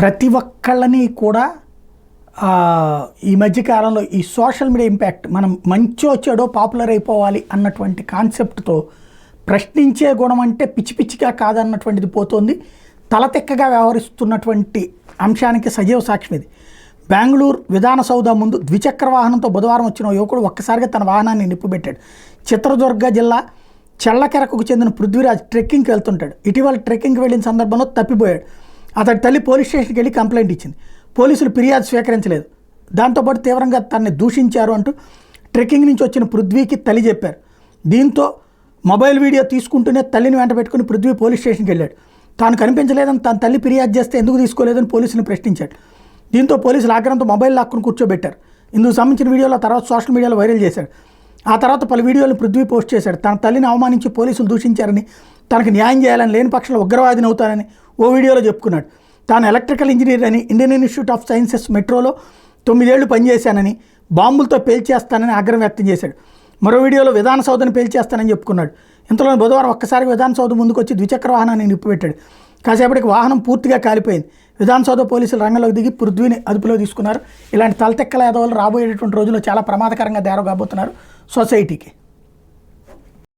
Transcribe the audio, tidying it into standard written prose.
ప్రతి ఒక్కళ్ళని కూడా ఈ మధ్యకాలంలో ఈ సోషల్ మీడియా ఇంపాక్ట్ మనం మంచో చెడో పాపులర్ అయిపోవాలి అన్నటువంటి కాన్సెప్ట్తో ప్రశ్నించే గుణం అంటే పిచ్చి పిచ్చిగా కాదన్నటువంటిది పోతుంది. తలతెక్కగా వ్యవహరిస్తున్నటువంటి అంశానికి సజీవ సాక్ష్యం ఇది. బెంగళూరు విధాన సౌధ ముందు ద్విచక్ర వాహనంతో బుధవారం వచ్చిన యువకుడు ఒక్కసారిగా తన వాహనాన్ని నిప్పుపెట్టాడు. చిత్రదుర్గ జిల్లా చెళ్లకెరకు చెందిన పృథ్వీరాజ్ ట్రెక్కింగ్కి వెళ్తుంటాడు. ఇటీవల ట్రెక్కింగ్కి వెళ్ళిన సందర్భంలో తప్పిపోయాడు. అతడి తల్లి పోలీస్ స్టేషన్కి వెళ్ళి కంప్లైంట్ ఇచ్చింది. పోలీసులు ఫిర్యాదు స్వీకరించలేదు. దాంతోపాటు తీవ్రంగా తనని దూషించారు అంటూ ట్రెక్కింగ్ నుంచి వచ్చిన పృథ్వీకి తల్లి చెప్పారు. దీంతో మొబైల్ వీడియో తీసుకుంటూనే తల్లిని వెంట పెట్టుకుని పృథ్వీ పోలీస్ స్టేషన్కి వెళ్ళాడు. తాను కనిపించలేదని తన తల్లి ఫిర్యాదు చేస్తే ఎందుకు తీసుకోలేదని పోలీసులను ప్రశ్నించాడు. దీంతో పోలీసులు ఆగ్రహంతో మొబైల్ లాక్కుని కూర్చోబెట్టారు. ఇందుకు సంబంధించిన వీడియోల తర్వాత సోషల్ మీడియాలో వైరల్ చేశాడు. ఆ తర్వాత పలు వీడియోలు పృథ్వీ పోస్ట్ చేశాడు. తన తల్లిని అవమానించి పోలీసులు దూషించారని, తనకు న్యాయం చేయాలని, లేని పక్షంలో ఉగ్రవాదిని అవుతానని ఓ వీడియోలో చెప్పుకున్నాడు. తాను ఎలక్ట్రికల్ ఇంజనీర్ అని, ఇండియన్ ఇన్స్టిట్యూట్ ఆఫ్ సైన్సెస్ మెట్రోలో 9 ఏళ్లు పనిచేశానని, బాంబులతో పేల్చేస్తానని ఆగ్రహం వ్యక్తం చేశాడు. మరో వీడియోలో విధాన సౌధను పేల్చేస్తానని చెప్పుకున్నాడు. ఇంతలో బుధవారం ఒక్కసారిగా విధాన సౌధ ముందుకు వచ్చి ద్విచక్ర వాహనాన్ని నిప్పుపెట్టాడు. కాసేపటికి వాహనం పూర్తిగా కాలిపోయింది. విధాన సౌధ పోలీసులు రంగంలోకి దిగి పృథ్వీని అదుపులో తీసుకున్నారు. ఇలాంటి తలతెక్కల యాదవులు రాబోయేటటువంటి రోజుల్లో చాలా ప్రమాదకరంగా తయారు కాబోతున్నారు సొసైటీకి.